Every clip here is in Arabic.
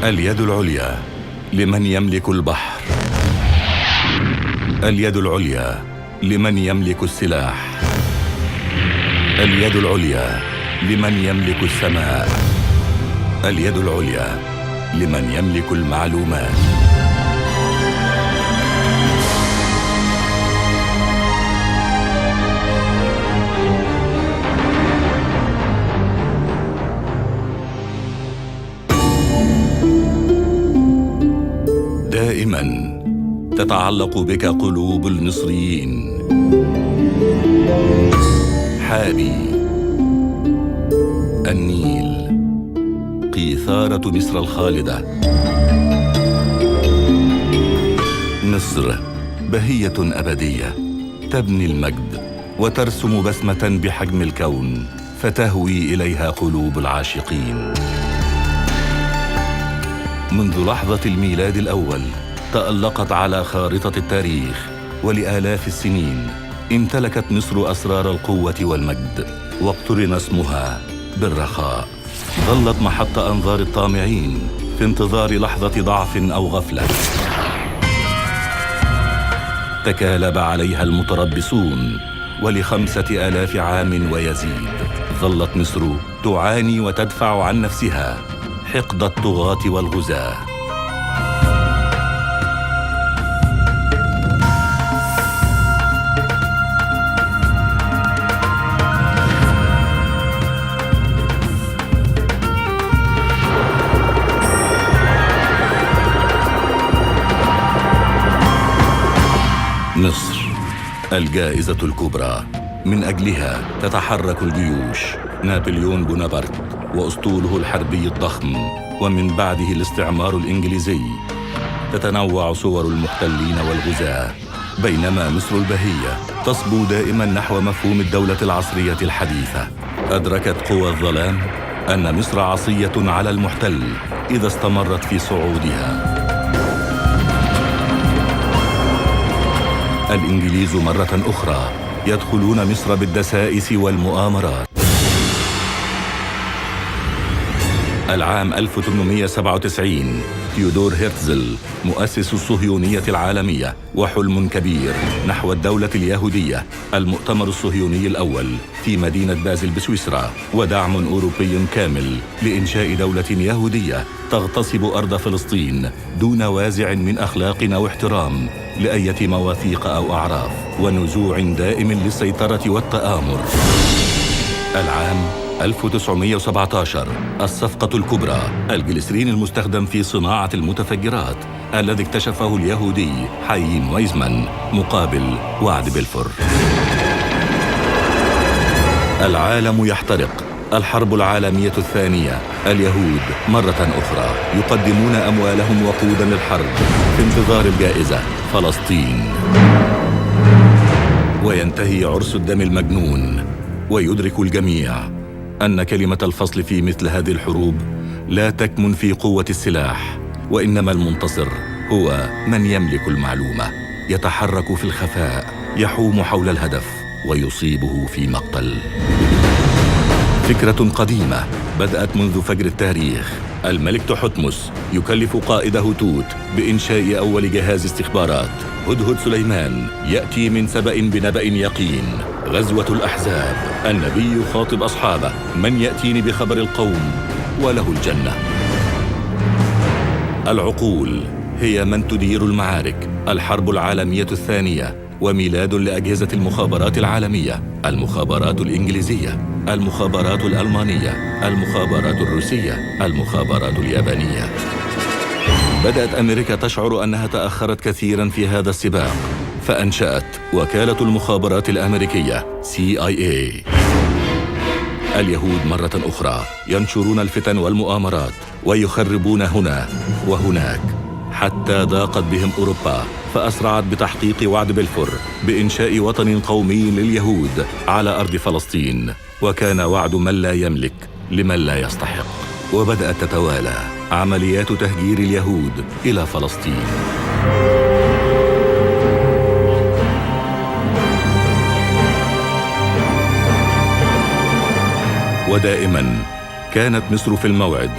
اليد العليا لمن يملك البحر، اليد العليا لمن يملك السلاح، اليد العليا لمن يملك السماء، اليد العليا لمن يملك المعلومات. دائماً تتعلق بك قلوب المصريين. حابي، النيل، قيثارة مصر الخالدة. مصر بهية أبدية تبني المجد وترسم بسمة بحجم الكون، فتهوي إليها قلوب العاشقين. منذ لحظة الميلاد الأول تألقت على خارطة التاريخ، ولآلاف السنين امتلكت مصر أسرار القوة والمجد، واقترن اسمها بالرخاء. ظلت محط أنظار الطامعين في انتظار لحظة ضعف أو غفلة. تكالب عليها المتربصون، ول5,000 عام ويزيد ظلت مصر تعاني وتدفع عن نفسها حقد الطغاة والغزاة. مصر الجائزة الكبرى، من أجلها تتحرك الجيوش. نابليون بونابرت وأسطوله الحربي الضخم، ومن بعده الاستعمار الإنجليزي. تتنوع صور المحتلين والغزاة، بينما مصر البهية تصبو دائما نحو مفهوم الدولة العصرية الحديثة. أدركت قوى الظلام أن مصر عصية على المحتل إذا استمرت في صعودها. الإنجليز مرة أخرى يدخلون مصر بالدسائس والمؤامرات. العام 1897 تيودور هيرتزل مؤسس الصهيونية العالمية، وحلم كبير نحو الدولة اليهودية، المؤتمر الصهيوني الأول في مدينة بازل بسويسرا، ودعم أوروبي كامل لإنشاء دولة يهودية تغتصب أرض فلسطين دون وازع من أخلاق أو احترام لأية مواثيق أو أعراف، ونزوع دائم للسيطرة والتآمر. العام 1917 الصفقة الكبرى، الجليسرين المستخدم في صناعة المتفجرات الذي اكتشفه اليهودي حايم ويزمان مقابل وعد بلفور. العالم يحترق. الحرب العالمية الثانية. اليهود مرة أخرى يقدمون أموالهم وقودا للحرب في انتظار الجائزة فلسطين. وينتهي عرس الدم المجنون، ويدرك الجميع أن كلمة الفصل في مثل هذه الحروب لا تكمن في قوة السلاح، وإنما المنتصر هو من يملك المعلومة، يتحرك في الخفاء، يحوم حول الهدف ويصيبه في مقتل. فكرة قديمة بدأت منذ فجر التاريخ. الملك تحتمس يكلف قائده توت بإنشاء أول جهاز استخبارات. هدهد سليمان يأتي من سبأ بنبأ يقين. غزوة الأحزاب، النبي يخاطب أصحابه: من يأتيني بخبر القوم وله الجنة. العقول هي من تدير المعارك. الحرب العالمية الثانية، وميلاد لأجهزة المخابرات العالمية: المخابرات الإنجليزية، المخابرات الألمانية، المخابرات الروسية، المخابرات اليابانية. بدأت أمريكا تشعر أنها تأخرت كثيراً في هذا السباق، فأنشأت وكالة المخابرات الأمريكية CIA. اليهود مرة أخرى ينشرون الفتن والمؤامرات ويخربون هنا وهناك، حتى ضاقت بهم أوروبا، فأسرعت بتحقيق وعد بلفور بإنشاء وطن قومي لليهود على أرض فلسطين. وكان وعد من لا يملك لمن لا يستحق. وبدأت تتوالى عمليات تهجير اليهود إلى فلسطين. ودائما كانت مصر في الموعد،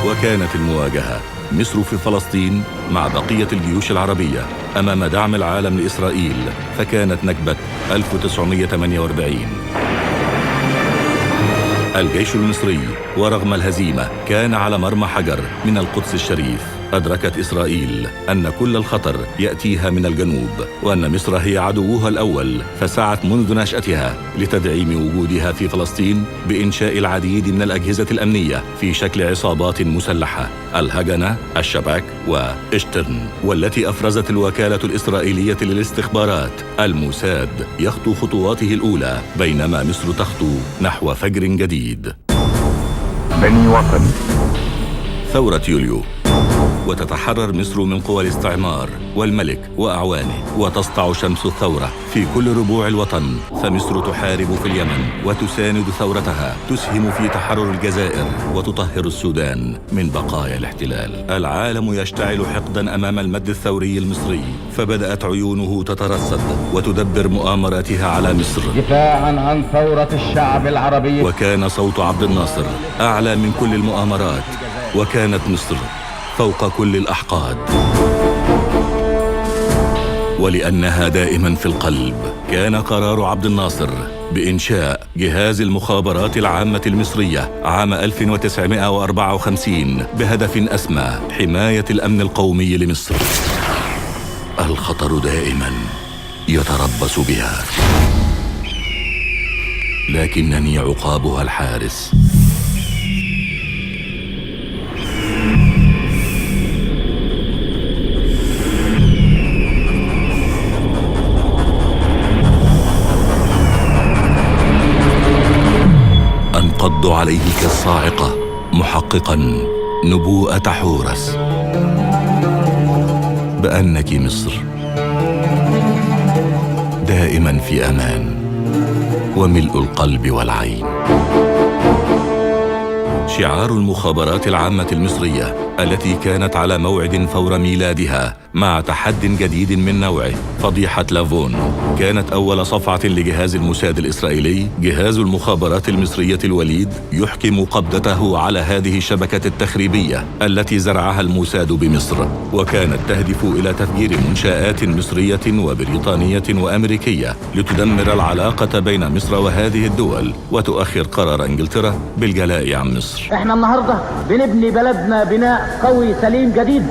وكانت المواجهة مصر في فلسطين مع بقية الجيوش العربية أمام دعم العالم لإسرائيل، فكانت نكبة 1948. الجيش المصري ورغم الهزيمة كان على مرمى حجر من القدس الشريف. أدركت إسرائيل أن كل الخطر يأتيها من الجنوب، وأن مصر هي عدوها الأول، فسعت منذ نشأتها لتدعيم وجودها في فلسطين بإنشاء العديد من الأجهزة الأمنية في شكل عصابات مسلحة، الهجنة، الشباك وإشترن، والتي أفرزت الوكالة الإسرائيلية للاستخبارات الموساد يخطو خطواته الأولى، بينما مصر تخطو نحو فجر جديد. بني وطن. ثورة يوليو، وتتحرر مصر من قوى الاستعمار والملك وأعوانه، وتسطع شمس الثورة في كل ربوع الوطن. فمصر تحارب في اليمن وتساند ثورتها، تسهم في تحرر الجزائر وتطهر السودان من بقايا الاحتلال. العالم يشتعل حقدا أمام المد الثوري المصري، فبدأت عيونه تترصد وتدبر مؤامراتها على مصر دفاعا عن ثورة الشعب العربي. وكان صوت عبد الناصر أعلى من كل المؤامرات، وكانت مصر فوق كل الأحقاد. ولأنها دائما في القلب، كان قرار عبد الناصر بإنشاء جهاز المخابرات العامة المصرية عام 1954 بهدف أسمى: حماية الأمن القومي لمصر. الخطر دائما يتربص بها، لكنني عقابها الحارس. أنقض عليه كالصاعقة، محققا نبوءة حورس بأنك مصر دائما في أمان وملء القلب والعين. شعار المخابرات العامة المصرية التي كانت على موعد فور ميلادها مع تحد جديد من نوعه، فضيحة لافون، كانت أول صفعة لجهاز الموساد الإسرائيلي. جهاز المخابرات المصرية الوليد يحكم قبضته على هذه الشبكة التخريبية التي زرعها الموساد بمصر، وكانت تهدف إلى تفجير منشآت مصرية وبريطانية وأمريكية لتدمر العلاقة بين مصر وهذه الدول وتؤخر قرار إنجلترا بالجلاء عن مصر. احنا النهاردة بنبني بلدنا بناء قوي سليم جديد.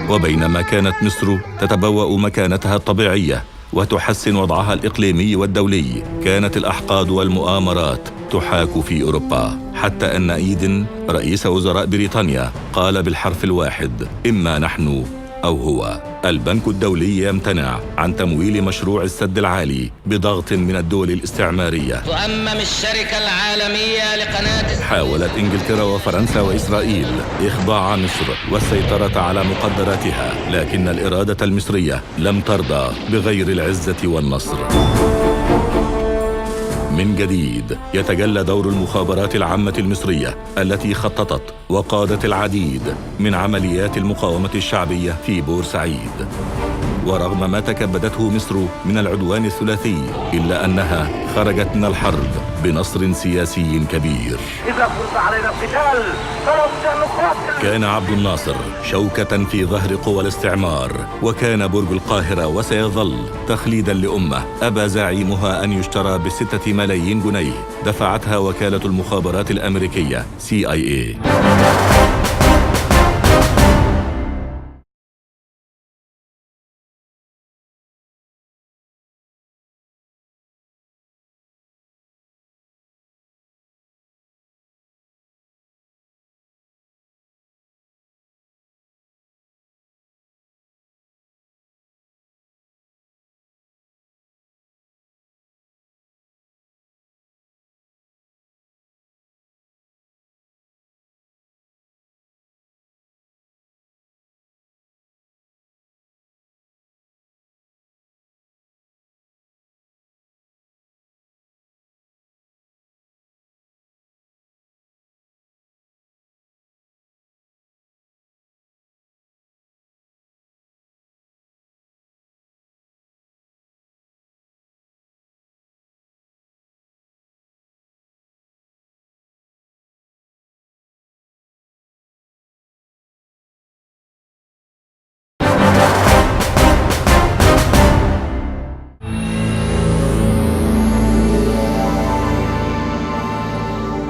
وبينما كانت مصر تتبوأ مكانتها الطبيعية وتحسن وضعها الإقليمي والدولي، كانت الأحقاد والمؤامرات تحاك في أوروبا، حتى أن إيدن رئيس وزراء بريطانيا قال بالحرف الواحد: إما نحن أو هو. البنك الدولي يمتنع عن تمويل مشروع السد العالي بضغط من الدول الاستعمارية. تؤمم الشركة العالمية لقناة. حاولت إنجلترا وفرنسا وإسرائيل إخضاع مصر والسيطرة على مقدراتها، لكن الإرادة المصرية لم ترضى بغير العزة والنصر. من جديد يتجلى دور المخابرات العامة المصرية التي خططت وقادت العديد من عمليات المقاومة الشعبية في بورسعيد. ورغم ما تكبدته مصر من العدوان الثلاثي، إلا أنها خرجت من الحرب بنصر سياسي كبير. إذا فرض علينا القتال فلن نقاتل. كان عبد الناصر شوكة في ظهر قوى الاستعمار، وكان برج القاهرة وسيظل تخليدا لأمة أبى زعيمها أن يشترى ب6 ملايين جنيه دفعتها وكالة المخابرات الأمريكية CIA.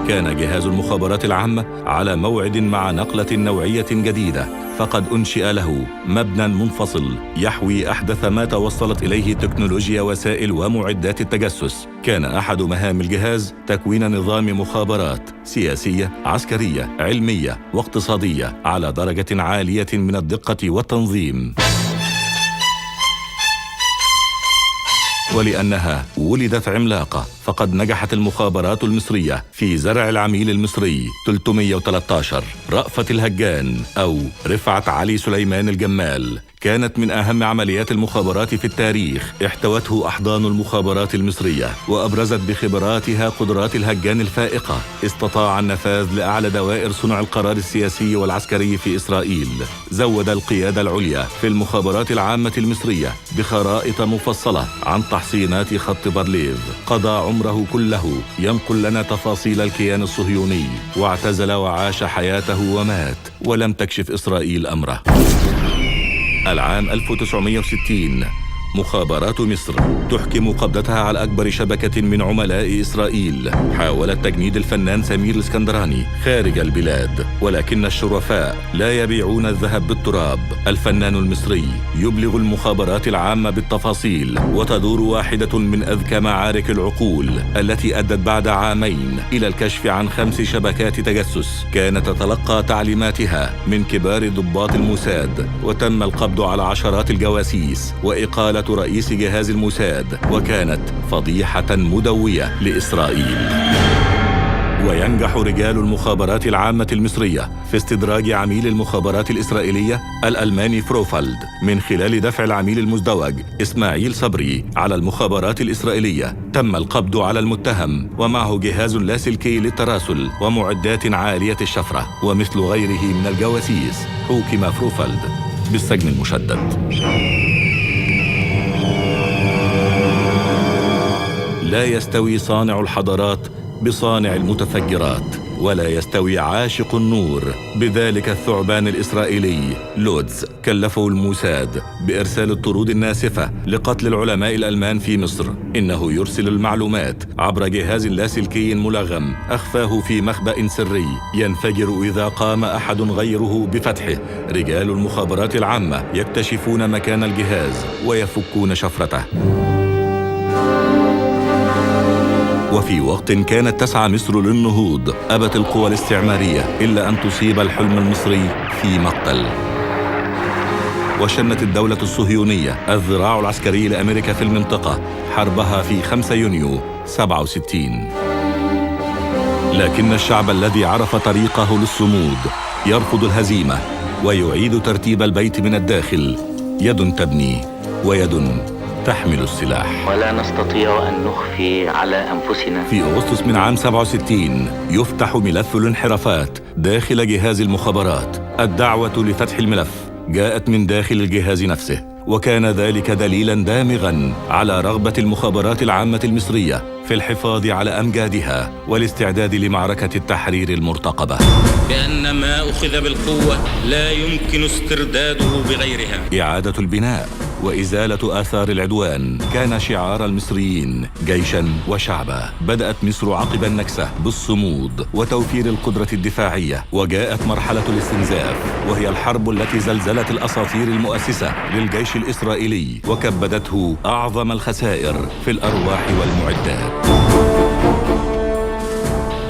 كان جهاز المخابرات العامة على موعد مع نقلة نوعية جديدة، فقد أنشئ له مبنى منفصل يحوي أحدث ما توصلت إليه تكنولوجيا وسائل ومعدات التجسس. كان أحد مهام الجهاز تكوين نظام مخابرات سياسية، عسكرية، علمية واقتصادية على درجة عالية من الدقة والتنظيم. ولأنها ولدت عملاقة، فقد نجحت المخابرات المصرية في زرع العميل المصري 313 رأفت الهجان أو رفعت علي سليمان الجمال. كانت من أهم عمليات المخابرات في التاريخ، احتوته أحضان المخابرات المصرية وأبرزت بخبراتها قدرات الهجان الفائقة. استطاع النفاذ لأعلى دوائر صنع القرار السياسي والعسكري في إسرائيل. زود القيادة العليا في المخابرات العامة المصرية بخرائط مفصلة عن تحصينات خط بارليف. قضى عمره كله ينقل لنا تفاصيل الكيان الصهيوني، واعتزل وعاش حياته ومات ولم تكشف إسرائيل أمره. العام 1960 مخابرات مصر تحكم قبضتها على أكبر شبكة من عملاء إسرائيل. حاولت تجنيد الفنان سمير الإسكندراني خارج البلاد، ولكن الشرفاء لا يبيعون الذهب بالتراب. الفنان المصري يبلغ المخابرات العامة بالتفاصيل، وتدور واحدة من أذكى معارك العقول التي أدت بعد عامين إلى الكشف عن 5 شبكات تجسس كانت تتلقى تعليماتها من كبار ضباط الموساد. وتم القبض على عشرات الجواسيس وإقالة رئيس جهاز الموساد، وكانت فضيحة مدوية لإسرائيل. وينجح رجال المخابرات العامة المصرية في استدراج عميل المخابرات الإسرائيلية الألماني فروفالد من خلال دفع العميل المزدوج إسماعيل صبري على المخابرات الإسرائيلية. تم القبض على المتهم ومعه جهاز لاسلكي للتراسل ومعدات عالية الشفرة. ومثل غيره من الجواسيس حوكم فروفالد بالسجن المشدد. لا يستوي صانع الحضارات بصانع المتفجرات، ولا يستوي عاشق النور بذلك الثعبان الإسرائيلي. لودز كلفه الموساد بإرسال الطرود الناسفة لقتل العلماء الألمان في مصر. إنه يرسل المعلومات عبر جهاز لاسلكي ملغم أخفاه في مخبأ سري ينفجر إذا قام أحد غيره بفتحه. رجال المخابرات العامة يكتشفون مكان الجهاز ويفكون شفرته. وفي وقت كانت تسعى مصر للنهوض، أبت القوى الاستعمارية إلا أن تصيب الحلم المصري في مقتل. وشنت الدولة الصهيونية الذراع العسكري لأمريكا في المنطقة حربها في 5 يونيو 67. لكن الشعب الذي عرف طريقه للصمود يرفض الهزيمة ويعيد ترتيب البيت من الداخل. يد تبني ويد تحمل السلاح. ولا نستطيع أن نخفي على أنفسنا. في أغسطس من عام 67 يفتح ملف الانحرافات داخل جهاز المخابرات. الدعوة لفتح الملف جاءت من داخل الجهاز نفسه، وكان ذلك دليلاً دامغاً على رغبة المخابرات العامة المصرية في الحفاظ على أمجادها والاستعداد لمعركة التحرير المرتقبة. بأن ما أخذ بالقوة لا يمكن استرداده بغيرها. إعادة البناء وإزالة آثار العدوان كان شعار المصريين جيشاً وشعباً. بدأت مصر عقب النكسة بالصمود وتوفير القدرة الدفاعية، وجاءت مرحلة الاستنزاف، وهي الحرب التي زلزلت الأساطير المؤسسة للجيش الإسرائيلي وكبدته أعظم الخسائر في الأرواح والمعدات.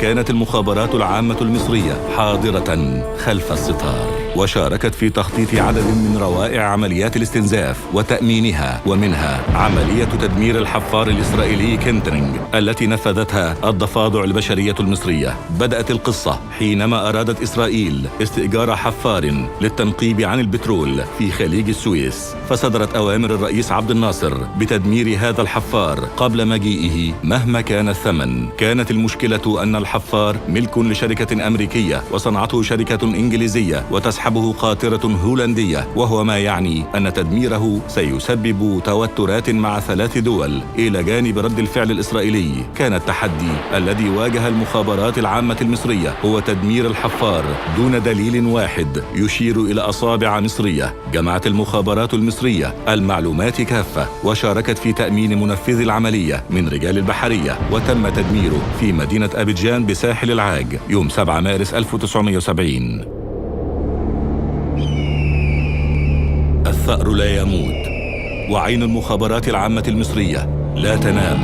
كانت المخابرات العامة المصرية حاضرة خلف الستار، وشاركت في تخطيط عدد من روائع عمليات الاستنزاف وتأمينها، ومنها عملية تدمير الحفار الإسرائيلي كينترينج التي نفذتها الضفادع البشرية المصرية. بدأت القصة حينما أرادت إسرائيل استئجار حفار للتنقيب عن البترول في خليج السويس، فصدرت أوامر الرئيس عبد الناصر بتدمير هذا الحفار قبل مجيئه مهما كان الثمن. كانت المشكلة أن الحفار ملك لشركة أمريكية وصنعته شركة إنجليزية، وتسحب تصحبه قاطرة هولندية، وهو ما يعني أن تدميره سيسبب توترات مع 3 دول إلى جانب رد الفعل الإسرائيلي. كان التحدي الذي واجه المخابرات العامة المصرية هو تدمير الحفار دون دليل واحد يشير إلى أصابع مصرية. جمعت المخابرات المصرية المعلومات كافة وشاركت في تأمين منفذ العملية من رجال البحرية، وتم تدميره في مدينة أبيجان بساحل العاج يوم 7 مارس 1970. الثأر لا يموت، وعين المخابرات العامة المصرية لا تنام.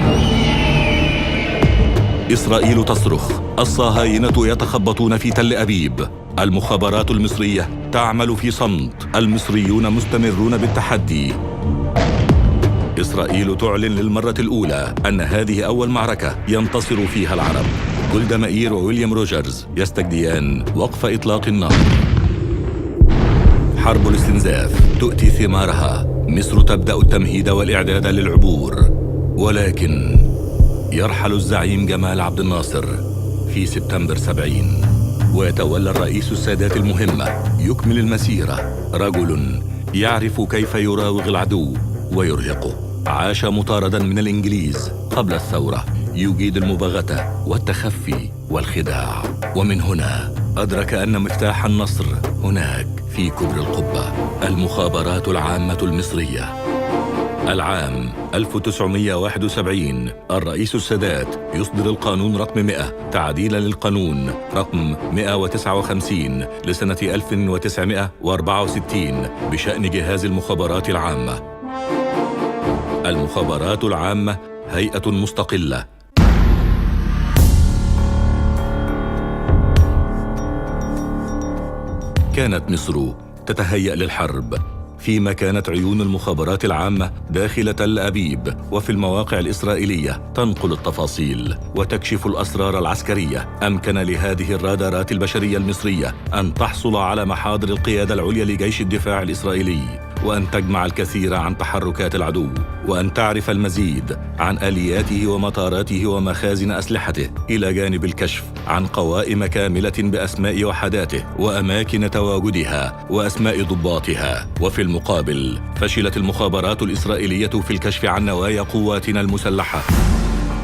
إسرائيل تصرخ، الصهاينة يتخبطون في تل أبيب. المخابرات المصرية تعمل في صمت، المصريون مستمرون بالتحدي. إسرائيل تعلن للمرة الأولى أن هذه أول معركة ينتصر فيها العرب. جولدا مائير وويليام روجرز يستجديان وقف إطلاق النار. حرب الاستنزاف تؤتي ثمارها، مصر تبدأ التمهيد والإعداد للعبور، ولكن يرحل الزعيم جمال عبد الناصر في سبتمبر 70، ويتولى الرئيس السادات المهمة. يكمل المسيرة رجل يعرف كيف يراوغ العدو ويرهقه. عاش مطاردا من الإنجليز قبل الثورة، يجيد المباغتة والتخفي والخداع، ومن هنا أدرك أن مفتاح النصر هناك في كبر القبة. المخابرات العامة المصرية. العام 1971 الرئيس السادات يصدر القانون رقم 100 تعديلا للقانون رقم 159 لسنة 1964 بشأن جهاز المخابرات العامة. المخابرات العامة هيئة مستقلة. كانت مصر تتهيأ للحرب، فيما كانت عيون المخابرات العامة داخل تل أبيب وفي المواقع الإسرائيلية تنقل التفاصيل وتكشف الأسرار العسكرية. أمكن لهذه الرادارات البشرية المصرية أن تحصل على محاضر القيادة العليا لجيش الدفاع الإسرائيلي، وأن تجمع الكثير عن تحركات العدو، وأن تعرف المزيد عن آلياته ومطاراته ومخازن أسلحته، إلى جانب الكشف عن قوائم كاملة بأسماء وحداته وأماكن تواجدها وأسماء ضباطها. وفي المقابل فشلت المخابرات الإسرائيلية في الكشف عن نوايا قواتنا المسلحة.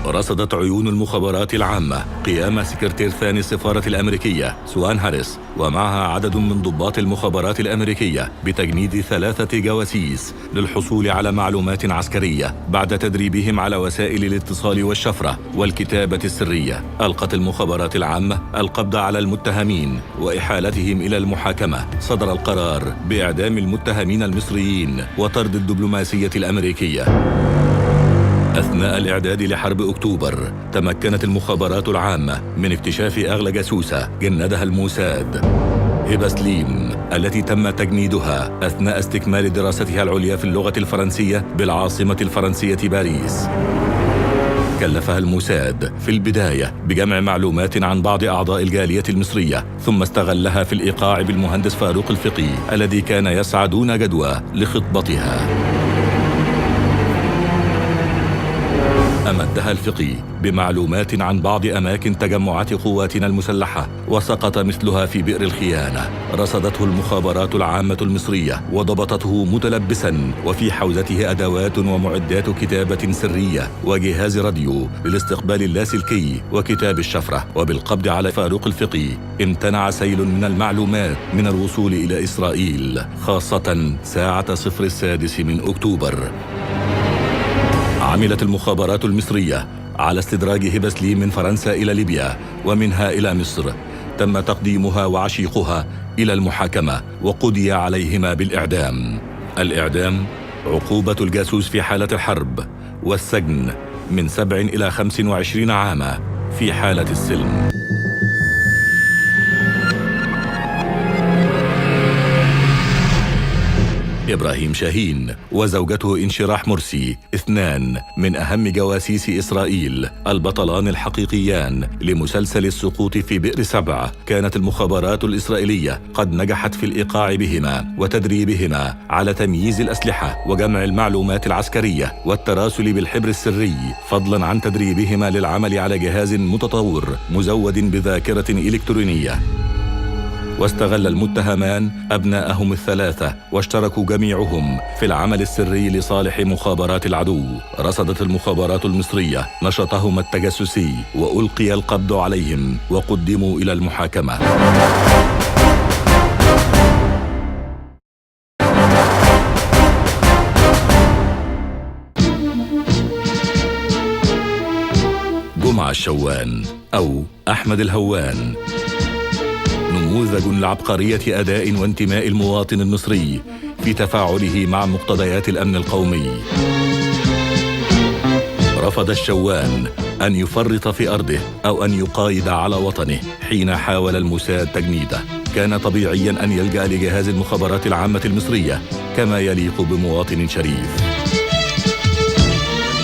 رصدت عيون المخابرات العامة قيام سكرتير ثاني السفارة الأمريكية سوان هاريس ومعها عدد من ضباط المخابرات الأمريكية بتجنيد 3 جواسيس للحصول على معلومات عسكرية بعد تدريبهم على وسائل الاتصال والشفرة والكتابة السرية. ألقت المخابرات العامة القبض على المتهمين وإحالتهم إلى المحاكمة. صدر القرار بإعدام المتهمين المصريين وطرد الدبلوماسية الأمريكية. أثناء الإعداد لحرب أكتوبر تمكنت المخابرات العامة من اكتشاف أغلى جاسوسة جندها الموساد، هبة سليم، التي تم تجنيدها أثناء استكمال دراستها العليا في اللغة الفرنسية بالعاصمة الفرنسية باريس. كلفها الموساد في البداية بجمع معلومات عن بعض أعضاء الجالية المصرية، ثم استغلها في الإيقاع بالمهندس فاروق الفقي الذي كان يسعى دون جدوى لخطبتها. أمدها الفقي بمعلومات عن بعض أماكن تجمعات قواتنا المسلحة، وسقط مثلها في بئر الخيانة. رصدته المخابرات العامة المصرية وضبطته متلبسا وفي حوزته أدوات ومعدات كتابة سرية وجهاز راديو للاستقبال اللاسلكي وكتاب الشفرة. وبالقبض على فاروق الفقي امتنع سيل من المعلومات من الوصول إلى إسرائيل، خاصة ساعة 06 من أكتوبر. عملت المخابرات المصرية على استدراج هبة سليم من فرنسا إلى ليبيا ومنها إلى مصر. تم تقديمها وعشيقها إلى المحاكمة وقضي عليهما بالإعدام. الإعدام عقوبة الجاسوس في حالة الحرب، والسجن من 7 إلى 25 عاما في حالة السلم. إبراهيم شاهين وزوجته انشراح مرسي، 2 من أهم جواسيس إسرائيل، البطلان الحقيقيان لمسلسل السقوط في بئر 7. كانت المخابرات الإسرائيلية قد نجحت في الإيقاع بهما وتدريبهما على تمييز الأسلحة وجمع المعلومات العسكرية والتراسل بالحبر السري، فضلا عن تدريبهما للعمل على جهاز متطور مزود بذاكرة إلكترونية. واستغل المتهمان أبناءهم الثلاثة، واشتركوا جميعهم في العمل السري لصالح مخابرات العدو. رصدت المخابرات المصرية نشاطهم التجسسي، وألقي القبض عليهم وقدموا إلى المحاكمة. جمعة الشوان أو أحمد الهوان، نموذج لعبقرية أداء وانتماء المواطن المصري في تفاعله مع مقتضيات الأمن القومي. رفض الشوان أن يفرط في أرضه أو أن يقايد على وطنه حين حاول الموساد تجنيده. كان طبيعياً أن يلجأ لجهاز المخابرات العامة المصرية كما يليق بمواطن شريف.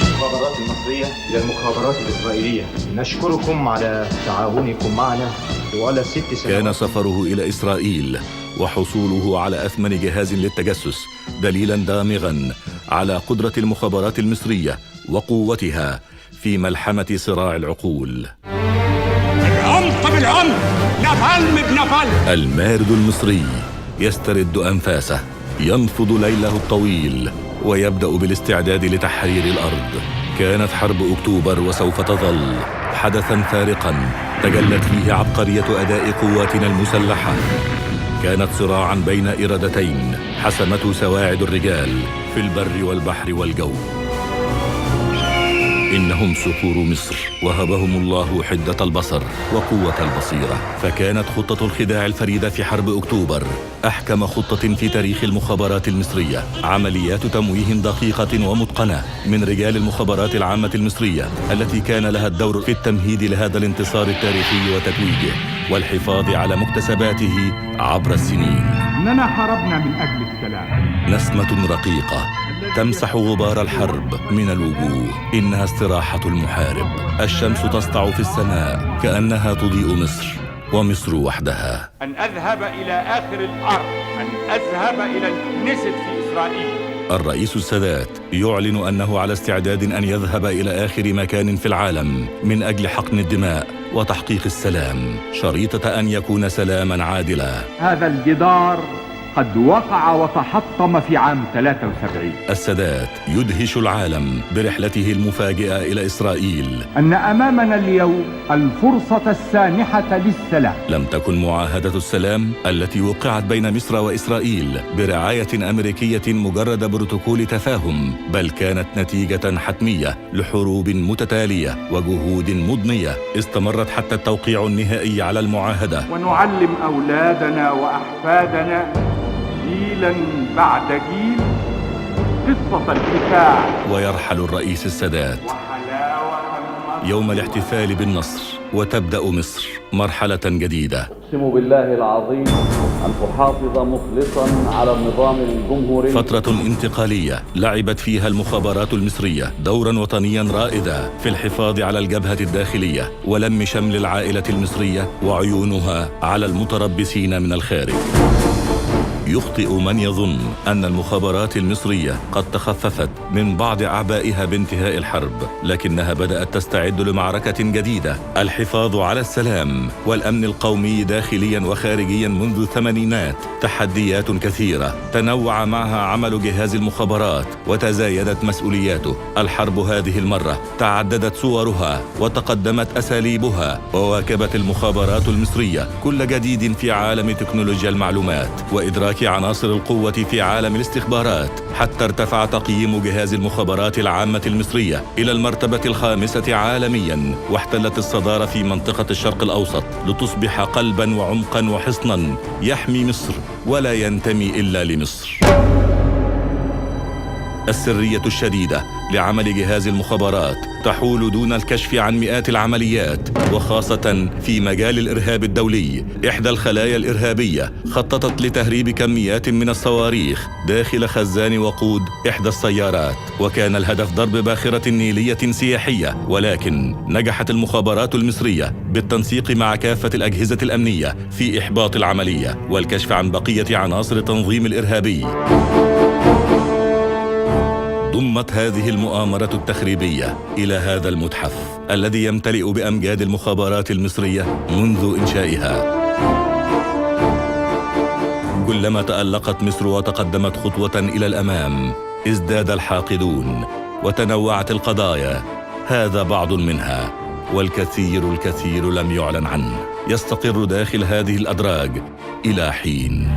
المخابرات المصرية إلى المخابرات الإسرائيلية، نشكركم على تعاونكم معنا طوال 6 سنوات. كان سفره إلى إسرائيل وحصوله على أثمن جهاز للتجسس دليلاً دامغاً على قدرة المخابرات المصرية وقوتها في ملحمة صراع العقول. بالعنف بالعنف، نفلم بنفلم. المارد المصري يسترد أنفاسه، ينفض ليله الطويل ويبدأ بالاستعداد لتحرير الأرض. كانت حرب أكتوبر وسوف تظل حدثاً فارقاً تجلت فيه عبقرية أداء قواتنا المسلحة. كانت صراعاً بين إرادتين حسمته سواعد الرجال في البر والبحر والجو. إنهم صقور مصر، وهبهم الله حدة البصر وقوة البصيرة. فكانت خطة الخداع الفريدة في حرب أكتوبر أحكم خطة في تاريخ المخابرات المصرية. عمليات تمويه دقيقة ومتقنة من رجال المخابرات العامة المصرية التي كان لها الدور في التمهيد لهذا الانتصار التاريخي وتتويجه والحفاظ على مكتسباته عبر السنين. إننا حاربنا من أجل السلام. نسمة رقيقة تمسح غبار الحرب من الوجوه. إنها استراحة المحارب. الشمس تسطع في السماء كأنها تضيء مصر، ومصر وحدها. أن أذهب إلى آخر الأرض، أن أذهب إلى النسل في إسرائيل. الرئيس السادات يعلن أنه على استعداد أن يذهب إلى آخر مكان في العالم من أجل حقن الدماء وتحقيق السلام، شريطة أن يكون سلاما عادلا. هذا الجدار قد وقع وتحطم في عام 73. السادات يدهش العالم برحلته المفاجئة إلى إسرائيل. أن أمامنا اليوم الفرصة السانحة للسلام. لم تكن معاهدة السلام التي وقعت بين مصر وإسرائيل برعاية أمريكية مجرد بروتوكول تفاهم، بل كانت نتيجة حتمية لحروب متتالية وجهود مضنية استمرت حتى التوقيع النهائي على المعاهدة. ونعلم أولادنا وأحفادنا جيلا بعد جيل قصة الكفاح. ويرحل الرئيس السادات يوم الاحتفال بالنصر، وتبدأ مصر مرحلة جديدة. أقسم بالله العظيم أن أحافظ مخلصا على النظام الجمهوري. فترة انتقالية لعبت فيها المخابرات المصرية دورا وطنيا رائدا في الحفاظ على الجبهة الداخلية ولم شمل العائلة المصرية وعيونها على المتربصين من الخارج. يخطئ من يظن أن المخابرات المصرية قد تخففت من بعض أعبائها بانتهاء الحرب، لكنها بدأت تستعد لمعركة جديدة، الحفاظ على السلام والأمن القومي داخليا وخارجيا منذ الثمانينات. تحديات كثيرة تنوع معها عمل جهاز المخابرات وتزايدت مسؤولياته. الحرب هذه المرة تعددت صورها وتقدمت أساليبها، وواكبت المخابرات المصرية كل جديد في عالم تكنولوجيا المعلومات وإدراك عناصر القوة في عالم الاستخبارات، حتى ارتفع تقييم جهاز المخابرات العامة المصرية إلى المرتبة 5 عالمياً، واحتلت الصدارة في منطقة الشرق الأوسط لتصبح قلباً وعمقاً وحصناً يحمي مصر ولا ينتمي إلا لمصر. السرية الشديدة لعمل جهاز المخابرات تحول دون الكشف عن مئات العمليات، وخاصة في مجال الإرهاب الدولي. إحدى الخلايا الإرهابية خططت لتهريب كميات من الصواريخ داخل خزان وقود إحدى السيارات، وكان الهدف ضرب باخرة نيلية سياحية، ولكن نجحت المخابرات المصرية بالتنسيق مع كافة الأجهزة الأمنية في إحباط العملية والكشف عن بقية عناصر التنظيم الإرهابي. ضمت هذه المؤامرة التخريبية إلى هذا المتحف الذي يمتلئ بأمجاد المخابرات المصرية منذ إنشائها. كلما تألقت مصر وتقدمت خطوة إلى الأمام ازداد الحاقدون وتنوعت القضايا. هذا بعض منها، والكثير لم يعلن عنه يستقر داخل هذه الأدراج إلى حين.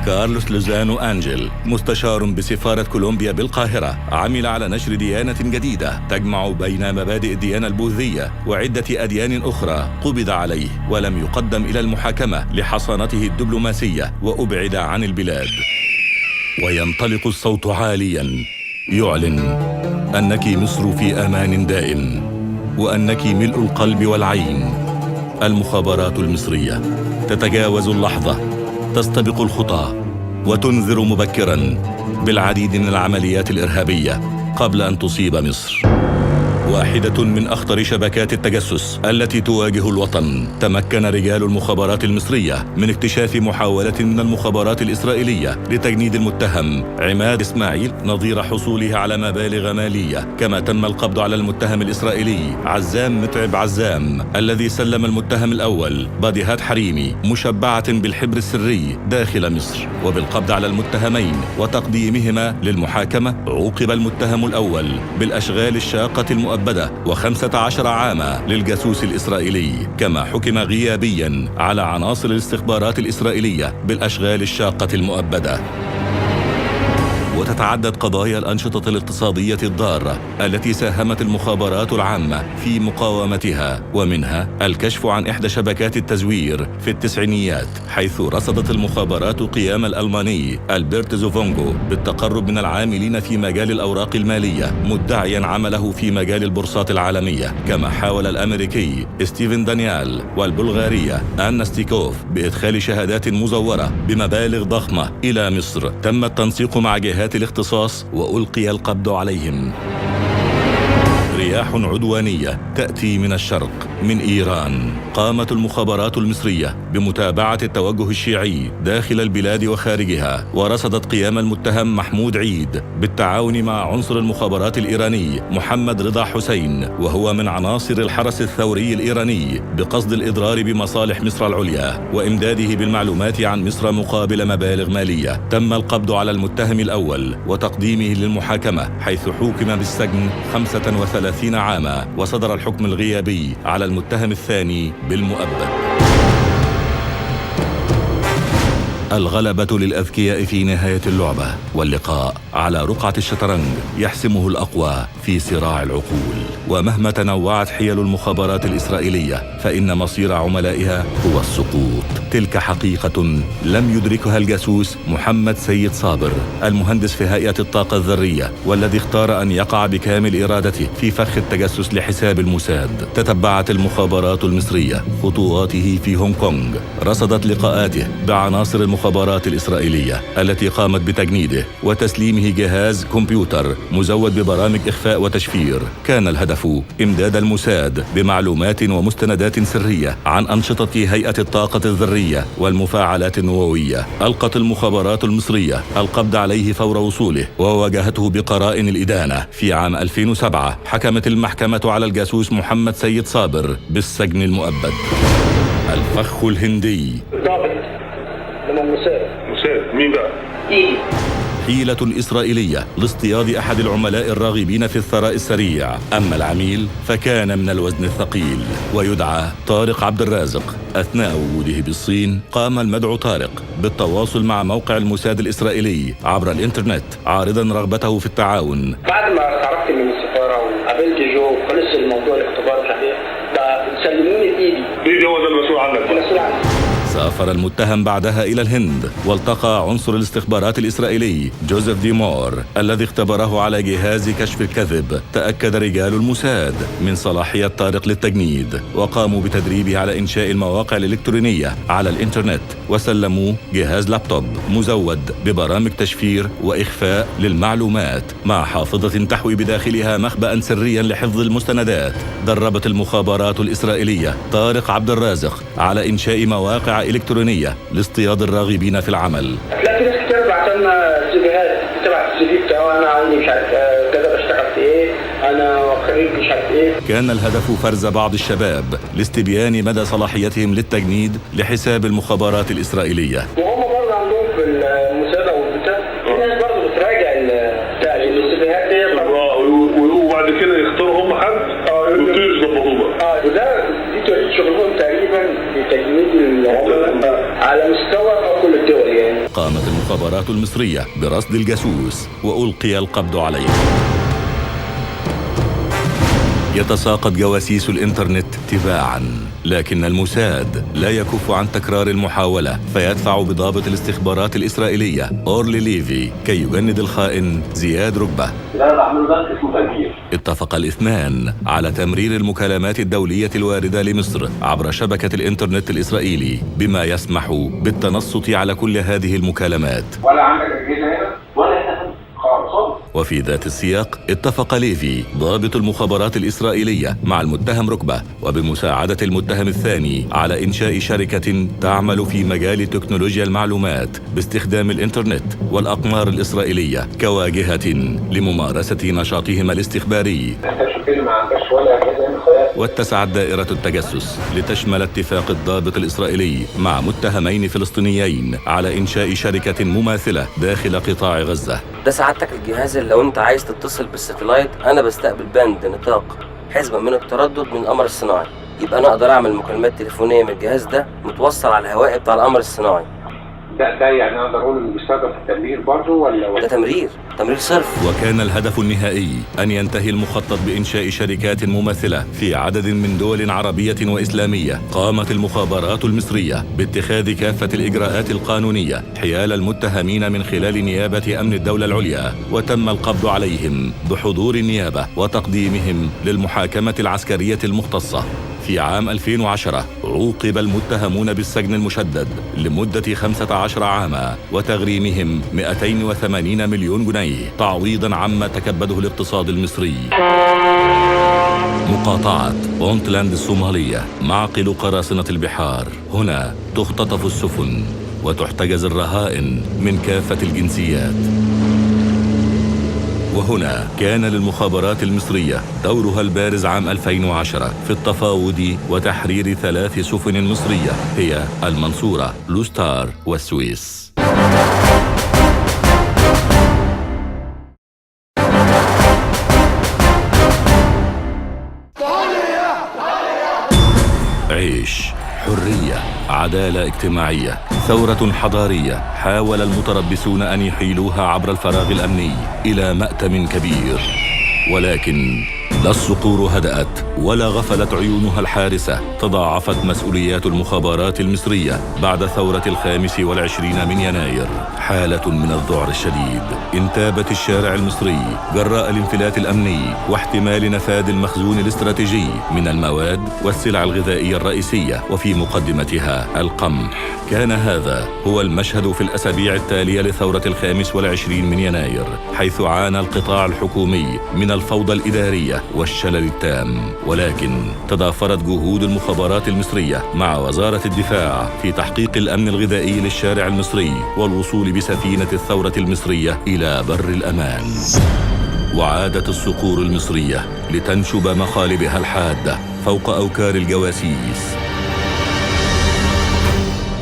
كارلوس لوزانو أنجل، مستشار بسفارة كولومبيا بالقاهرة، عمل على نشر ديانة جديدة تجمع بين مبادئ الديانة البوذية وعدة أديان أخرى. قبض عليه ولم يقدم إلى المحاكمة لحصانته الدبلوماسية وأبعد عن البلاد. وينطلق الصوت عالياً يعلن أنك مصر في أمان دائم، وأنك ملء القلب والعين. المخابرات المصرية تتجاوز اللحظة، تستبق الخطى، وتنذر مبكراً بالعديد من العمليات الإرهابية قبل أن تصيب مصر. واحدة من أخطر شبكات التجسس التي تواجه الوطن. تمكن رجال المخابرات المصرية من اكتشاف محاولة من المخابرات الإسرائيلية لتجنيد المتهم عماد إسماعيل نظير حصوله على مبالغ مالية. كما تم القبض على المتهم الإسرائيلي عزام متعب عزام الذي سلم المتهم الأول بديهات حريمي مشبعة بالحبر السري داخل مصر. وبالقبض على المتهمين وتقديمهما للمحاكمة عوقب المتهم الأول بالأشغال الشاقة المؤبدة و15 عاما للجاسوس الإسرائيلي. كما حكم غيابيا على عناصر الاستخبارات الإسرائيلية بالأشغال الشاقة المؤبدة. وتتعدد قضايا الأنشطة الاقتصادية الضارة التي ساهمت المخابرات العامة في مقاومتها، ومنها الكشف عن إحدى شبكات التزوير في التسعينيات، حيث رصدت المخابرات قيام الألماني ألبرت زوفونغو بالتقرب من العاملين في مجال الأوراق المالية مدعيا عمله في مجال البورصات العالمية. كما حاول الأمريكي ستيفن دانيال والبلغارية آنا ستيكوف بإدخال شهادات مزورة بمبالغ ضخمة إلى مصر. تم التنسيق مع جهات الاختصاص وألقي القبض عليهم. رياح عدوانية تأتي من الشرق من إيران. قامت المخابرات المصرية بمتابعة التوجه الشيعي داخل البلاد وخارجها، ورصدت قيام المتهم محمود عيد بالتعاون مع عنصر المخابرات الإيراني محمد رضا حسين، وهو من عناصر الحرس الثوري الإيراني، بقصد الإضرار بمصالح مصر العليا وإمداده بالمعلومات عن مصر مقابل مبالغ مالية. تم القبض على المتهم الأول وتقديمه للمحاكمة، حيث حوكم بالسجن 35 عاما، وصدر الحكم الغيابي على المتهم الثاني بالمؤبد. الغلبة للأذكياء في نهاية اللعبة، واللقاء على رقعة الشطرنج يحسمه الأقوى في صراع العقول. ومهما تنوعت حيل المخابرات الإسرائيلية فإن مصير عملائها هو السقوط. تلك حقيقة لم يدركها الجاسوس محمد سيد صابر، المهندس في هيئة الطاقة الذرية، والذي اختار أن يقع بكامل إرادته في فخ التجسس لحساب الموساد. تتبعت المخابرات المصرية خطواته في هونغ كونغ، رصدت لقاءاته بعناصر المخابرات الإسرائيلية التي قامت بتجنيده وتسليمه جهاز كمبيوتر مزود ببرامج إخفاء وتشفير. كان الهدف إمداد الموساد بمعلومات ومستندات سرية عن أنشطة هيئة الطاقة الذرية والمفاعلات النووية. ألقت المخابرات المصرية القبض عليه فور وصوله وواجهته بقرائن الإدانة. في عام 2007 حكمت المحكمة على الجاسوس محمد سيد صابر بالسجن المؤبد. الفخ الهندي. موساد مين بقى؟ حيلة إسرائيلية لاصطياد أحد العملاء الراغبين في الثراء السريع. أما العميل فكان من الوزن الثقيل ويدعى طارق عبد الرازق. أثناء وجوده بالصين قام المدعو طارق بالتواصل مع موقع الموساد الإسرائيلي عبر الإنترنت عارضا رغبته في التعاون. بعد ما خرجت من السفارة وقابلت جو وخلص الموضوع الاختبار الحقيقي سلموني إيدي هو ده المسؤول عنك. سافر المتهم بعدها إلى الهند، والتقى عنصر الاستخبارات الإسرائيلي جوزيف ديمور الذي اختبره على جهاز كشف الكذب. تأكد رجال الموساد من صلاحية طارق للتجنيد، وقاموا بتدريبه على إنشاء المواقع الإلكترونية على الإنترنت، وسلموه جهاز لابتوب مزود ببرامج تشفير وإخفاء للمعلومات مع حافظة تحوي بداخلها مخبأ سريا لحفظ المستندات. دربت المخابرات الإسرائيلية طارق عبد الرازق على إنشاء مواقع إلكترونية لاصطياد الراغبين في العمل. لا، في ناس كتير بعتلنا سيفيهات تبع السي في بتاعه، انا عندي مش عارف كذا بشتغل في ايه، انا خريج مش عارف ايه. كان الهدف فرز بعض الشباب لاستبيان مدى صلاحيتهم للتجنيد لحساب المخابرات الإسرائيلية. وهم برضه عندهم في المسابقه والبتاع في ناس برضه بتراجع السيفيهات دي وبعد كده يختاروا هم حد ويبتدوا يظبطوه بقى. دي طريقه شغلهم تقريبا في تجنيد العملاء على مستوى كل الدول يعني. قامت المخابرات المصرية برصد الجاسوس وألقي القبض عليه. يتساقط جواسيس الإنترنت تباعاً، لكن الموساد لا يكف عن تكرار المحاولة، فيدفع بضابط الاستخبارات الإسرائيلية أورلي ليفي كي يجند الخائن زياد ركبة. اتفق الاثنان على تمرير المكالمات الدولية الواردة لمصر عبر شبكة الإنترنت الإسرائيلي، بما يسمح بالتنصت على كل هذه المكالمات. ولا عندك أجهزة هنا ولا هنا خالص. وفي ذات السياق اتفق ليفي ضابط المخابرات الإسرائيلية مع المتهم ركبة وبمساعدة المتهم الثاني على إنشاء شركة تعمل في مجال تكنولوجيا المعلومات باستخدام الإنترنت والأقمار الإسرائيلية كواجهة لممارسة نشاطهما الاستخباري. واتسعت دائرة التجسس لتشمل اتفاق الضابط الإسرائيلي مع متهمين فلسطينيين على إنشاء شركة مماثلة داخل قطاع غزة. ده سعادتك الجهاز اللي لو انت عايز تتصل بالساتلايت انا بستقبل باند نطاق حسبة من التردد من القمر الصناعي، يبقى انا اقدر اعمل مكالمات تليفونية من الجهاز ده متوصل على الهواء بتاع القمر الصناعي. ده يعني اقدر اقول انه بيستخدم في التمرير برضه ولا ده تمرير صرف. وكان الهدف النهائي أن ينتهي المخطط بإنشاء شركات مماثلة في عدد من دول عربية وإسلامية. قامت المخابرات المصرية باتخاذ كافة الإجراءات القانونية حيال المتهمين من خلال نيابة أمن الدولة العليا، وتم القبض عليهم بحضور النيابة وتقديمهم للمحاكمة العسكرية المختصة. في عام 2010 عوقب المتهمون بالسجن المشدد لمدة 15 عاما وتغريمهم 280 مليون جنيه تعويضا عما تكبده الاقتصاد المصري. مقاطعة بونتلاند الصومالية، معقل قراصنة البحار. هنا تختطف السفن وتحتجز الرهائن من كافة الجنسيات. وهنا كان للمخابرات المصرية دورها البارز عام 2010 في التفاوض وتحرير 3 سفن مصرية هي المنصورة، لوستار والسويس. عيش، حرية، عدالة اجتماعية، ثورة حضارية حاول المتربصون أن يحيلوها عبر الفراغ الأمني إلى مأتم كبير، ولكن لا الصقور هدأت ولا غفلت عيونها الحارسة. تضاعفت مسؤوليات المخابرات المصرية بعد ثورة 25 من يناير. حالة من الذعر الشديد انتابت الشارع المصري جراء الانفلات الأمني واحتمال نفاذ المخزون الاستراتيجي من المواد والسلع الغذائية الرئيسية، وفي مقدمتها القمح. كان هذا هو المشهد في الأسابيع التالية لثورة 25 من يناير، حيث عانى القطاع الحكومي من الفوضى الإدارية والشلل التام. ولكن تضافرت جهود المخابرات المصرية مع وزارة الدفاع في تحقيق الأمن الغذائي للشارع المصري والوصول بسفينة الثورة المصرية إلى بر الأمان. وعادت الصقور المصرية لتنشب مخالبها الحادة فوق أوكار الجواسيس.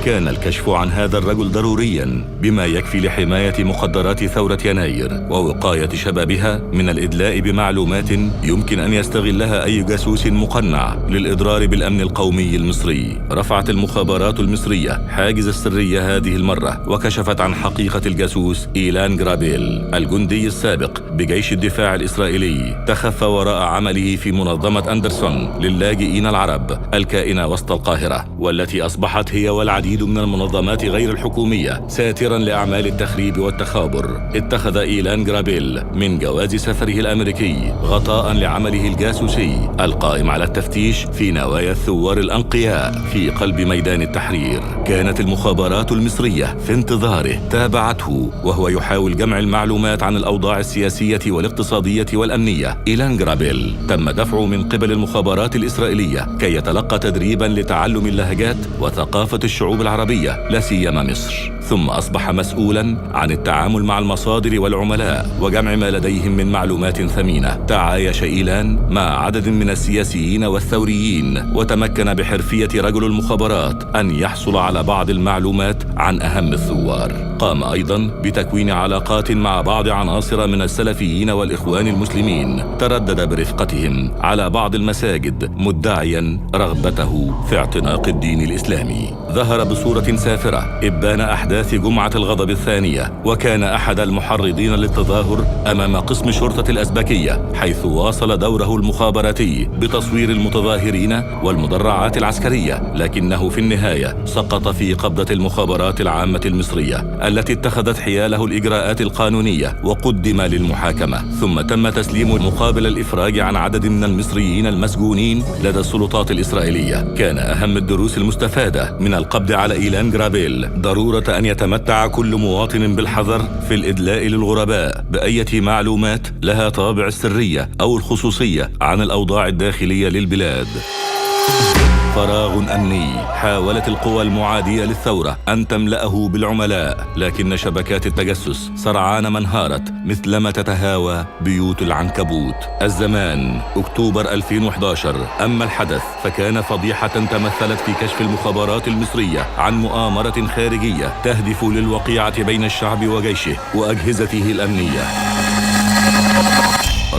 كان الكشف عن هذا الرجل ضرورياً بما يكفي لحماية مخدرات ثورة يناير ووقاية شبابها من الإدلاء بمعلومات يمكن أن يستغلها أي جاسوس مقنع للإضرار بالأمن القومي المصري. رفعت المخابرات المصرية حاجز السرية هذه المرة وكشفت عن حقيقة الجاسوس إيلان جرابيل، الجندي السابق بجيش الدفاع الإسرائيلي، تخفى وراء عمله في منظمة أندرسون للاجئين العرب الكائنة وسط القاهرة، والتي أصبحت هي والعديد من المنظمات غير الحكومية ساتراً لأعمال التخريب والتخابر. اتخذ إيلان جرابيل من جواز سفره الأمريكي غطاء لعمله الجاسوسي القائم على التفتيش في نوايا الثوار الأنقياء في قلب ميدان التحرير. كانت المخابرات المصرية في انتظاره، تابعته وهو يحاول جمع المعلومات عن الأوضاع السياسية والاقتصادية والأمنية. إيلان جرابيل تم دفعه من قبل المخابرات الإسرائيلية كي يتلقى تدريباً لتعلم اللهجات وثقافة الشعوب العربية لا سيما مصر. ثم أصبح مسؤولا عن التعامل مع المصادر والعملاء وجمع ما لديهم من معلومات ثمينة. تعايش إيلان مع عدد من السياسيين والثوريين، وتمكن بحرفية رجل المخابرات أن يحصل على بعض المعلومات عن أهم الثوار. قام أيضا بتكوين علاقات مع بعض عناصر من السلفيين والإخوان المسلمين، تردد برفقتهم على بعض المساجد مدعيا رغبته في اعتناق الدين الإسلامي. ظهر بصورة سافرة إبان أحداث جمعة الغضب الثانية، وكان أحد المحرضين للتظاهر أمام قسم شرطة الأزبكية، حيث واصل دوره المخابراتي بتصوير المتظاهرين والمدرعات العسكرية، لكنه في النهاية سقط في قبضة المخابرات العامة المصرية التي اتخذت حياله الإجراءات القانونية وقدم للمحاكمة، ثم تم تسليمه مقابل الإفراج عن عدد من المصريين المسجونين لدى السلطات الإسرائيلية. كان أهم الدروس المستفادة من القبض على إيلان جرابيل ضرورة أن يتمتع كل مواطن بالحذر في الإدلاء للغرباء بأية معلومات لها طابع السرية أو الخصوصية عن الأوضاع الداخلية للبلاد. فراغ أمني حاولت القوى المعادية للثورة أن تملأه بالعملاء، لكن شبكات التجسس سرعان ما انهارت مثلما تتهاوى بيوت العنكبوت. الزمان أكتوبر 2011. أما الحدث فكان فضيحة تمثلت في كشف المخابرات المصرية عن مؤامرة خارجية تهدف للوقيعة بين الشعب وجيشه وأجهزته الأمنية.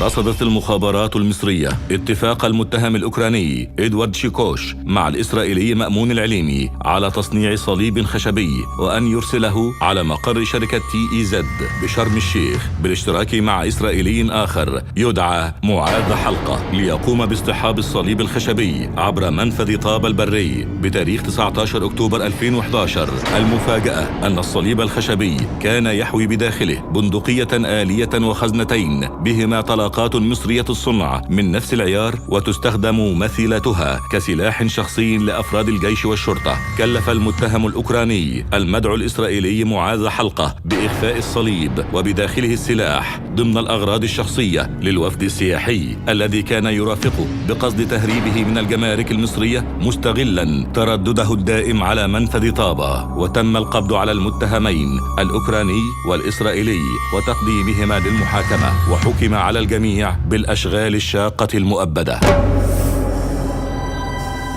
رصدت المخابرات المصرية اتفاق المتهم الأوكراني إدوارد شيكوش مع الإسرائيلي مأمون العليمي على تصنيع صليب خشبي، وأن يرسله على مقر شركة TEZ بشرم الشيخ بالاشتراك مع إسرائيلي آخر يدعى معاذ حلقة ليقوم باصطحاب الصليب الخشبي عبر منفذ طابة البري بتاريخ 19 أكتوبر 2011. المفاجأة أن الصليب الخشبي كان يحوي بداخله بندقية آلية وخزنتين بهما طلقات مصرية الصنع من نفس العيار، وتستخدم مثيلتها كسلاح شخصي لأفراد الجيش والشرطة. كلف المتهم الأوكراني المدعو الإسرائيلي معاذ حلقة بإخفاء الصليب وبداخله السلاح ضمن الأغراض الشخصية للوفد السياحي الذي كان يرافقه بقصد تهريبه من الجمارك المصرية، مستغلا تردده الدائم على منفذ طابة. وتم القبض على المتهمين الأوكراني والإسرائيلي وتقديمهما للمحاكمة، وحكم على الجميع بالأشغال الشاقة المؤبدة.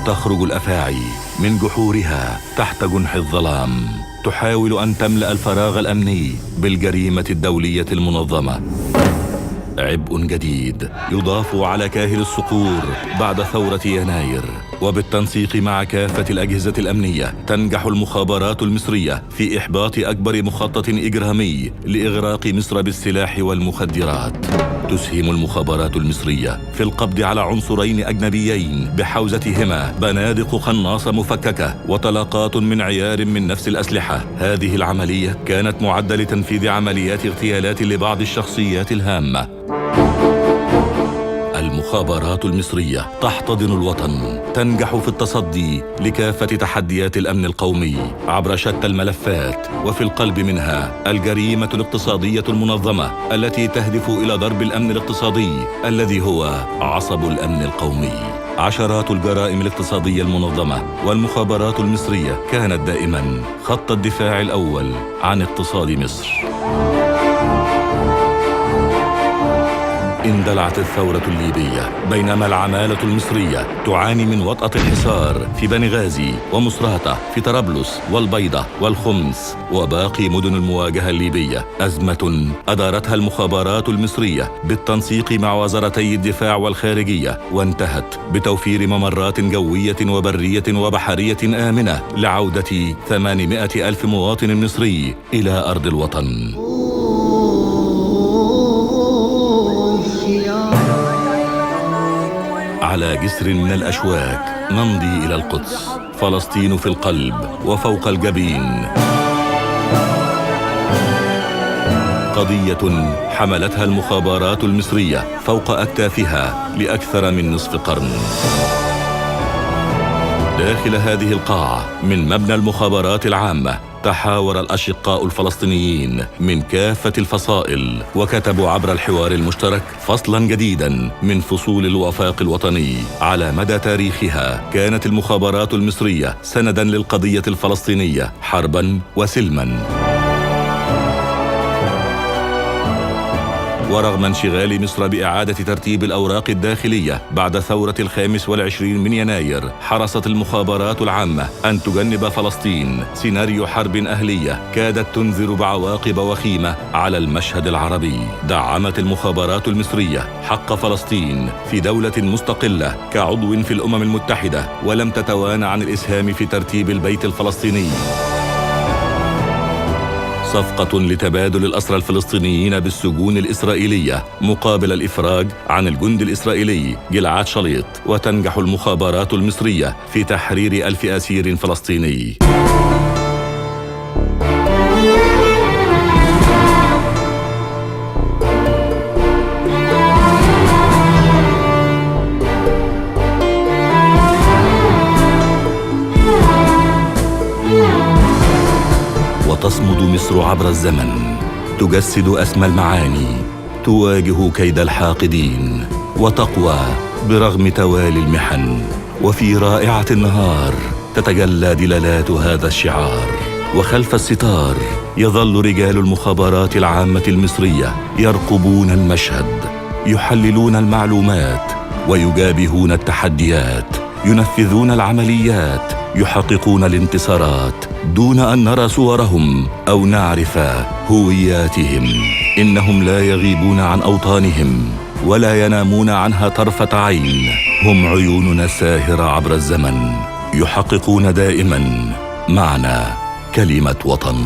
تخرج الأفاعي من جحورها تحت جنح الظلام، تحاول أن تملأ الفراغ الأمني بالجريمة الدولية المنظمة. عبء جديد يضاف على كاهل الصقور بعد ثورة يناير، وبالتنسيق مع كافة الأجهزة الأمنية تنجح المخابرات المصرية في إحباط أكبر مخطط إجرامي لإغراق مصر بالسلاح والمخدرات. تسهم المخابرات المصرية في القبض على عنصرين أجنبيين بحوزتهما بنادق قناصة مفككة وطلقات من عيار من نفس الأسلحة. هذه العملية كانت معدة لتنفيذ عمليات اغتيالات لبعض الشخصيات الهامة. المخابرات المصرية تحتضن الوطن، تنجح في التصدي لكافة تحديات الأمن القومي عبر شتى الملفات، وفي القلب منها الجريمة الاقتصادية المنظمة التي تهدف إلى ضرب الأمن الاقتصادي الذي هو عصب الأمن القومي. عشرات الجرائم الاقتصادية المنظمة، والمخابرات المصرية كانت دائما خط الدفاع الأول عن اقتصاد مصر. اندلعت الثورة الليبية بينما العمالة المصرية تعاني من وطأة الحصار في بنغازي ومصراتة في طرابلس والبيضة والخمس وباقي مدن المواجهة الليبية. أزمة أدارتها المخابرات المصرية بالتنسيق مع وزارتي الدفاع والخارجية، وانتهت بتوفير ممرات جوية وبرية وبحرية آمنة لعودة 800,000 مواطن مصري إلى أرض الوطن. على جسر من الأشواك نمضي إلى القدس، فلسطين في القلب وفوق الجبين. قضية حملتها المخابرات المصرية فوق أكتافها لأكثر من نصف قرن. داخل هذه القاعة من مبنى المخابرات العامة تحاور الأشقاء الفلسطينيين من كافة الفصائل، وكتبوا عبر الحوار المشترك فصلاً جديداً من فصول الوفاق الوطني. على مدى تاريخها كانت المخابرات المصرية سنداً للقضية الفلسطينية حرباً وسلماً. ورغم انشغال مصر بإعادة ترتيب الأوراق الداخلية بعد ثورة 25 من يناير، حرصت المخابرات العامة أن تجنب فلسطين سيناريو حرب أهلية كادت تنذر بعواقب وخيمة على المشهد العربي. دعمت المخابرات المصرية حق فلسطين في دولة مستقلة كعضو في الأمم المتحدة، ولم تتوانى عن الإسهام في ترتيب البيت الفلسطيني. صفقة لتبادل الأسرى الفلسطينيين بالسجون الإسرائيلية مقابل الإفراج عن الجندي الإسرائيلي جلعاد شليط، وتنجح المخابرات المصرية في تحرير 1000 أسير فلسطيني. وتصمد مصر عبر الزمن، تجسد أسمى المعاني، تواجه كيد الحاقدين، وتقوى برغم توالي المحن. وفي رائعة النهار تتجلى دلالات هذا الشعار، وخلف الستار يظل رجال المخابرات العامة المصرية يرقبون المشهد، يحللون المعلومات ويجابهون التحديات، ينفذون العمليات، يحققون الانتصارات دون أن نرى صورهم أو نعرف هوياتهم. إنهم لا يغيبون عن أوطانهم ولا ينامون عنها طرفة عين. هم عيوننا الساهرة عبر الزمن، يحققون دائما معنى كلمة وطن.